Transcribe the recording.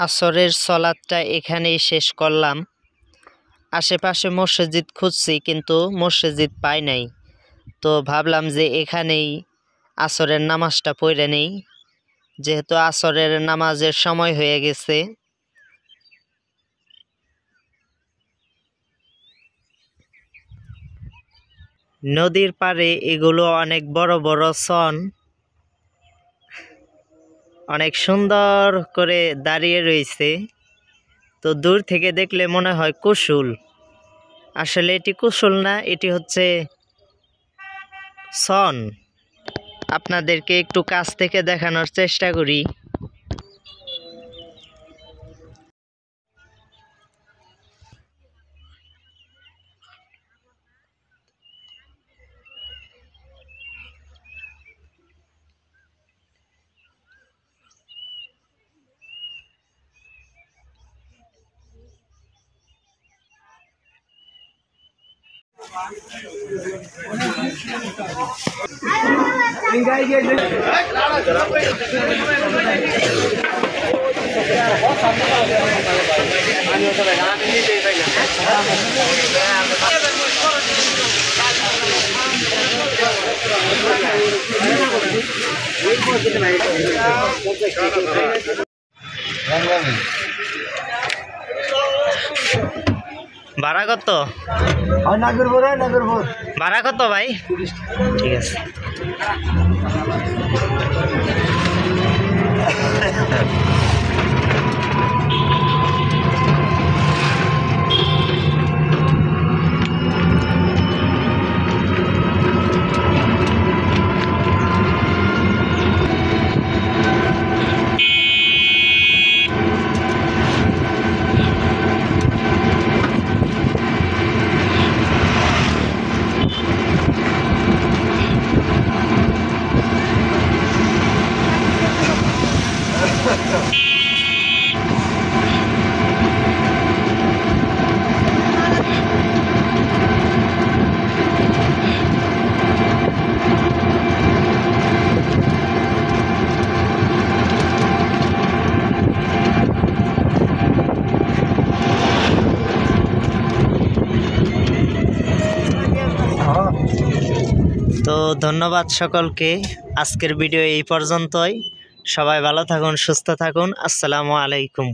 আসরের সলাতটা এখানেই শেষ করলাম। আশেপাশে মসজিদ খুঁজছি কিন্তু মসজিদ পাই নাই, তো ভাবলাম যে এখানেই আসরের নামাজটা পড়ে নেই, যেহেতু আসরের নামাজের সময় হয়ে গেছে। নদীর পাড়ে এগুলো অনেক বড় বড় সন, অনেক সুন্দর করে দাঁড়িয়ে রয়েছে। তো দূর থেকে দেখলে মনে হয় কুসুল, আসলে এটি কুসুল না, এটি হচ্ছে সন। আপনাদেরকে একটু কাছ থেকে দেখানোর চেষ্টা করি। ভাড়া কত? ভাড়া কত ভাই? ঠিক আছে। তো ধন্যবাদ সকলকে। আজকের ভিডিও এই পর্যন্তই। সবাই ভালো থাকুন, সুস্থ থাকুন। আসসালামু আলাইকুম।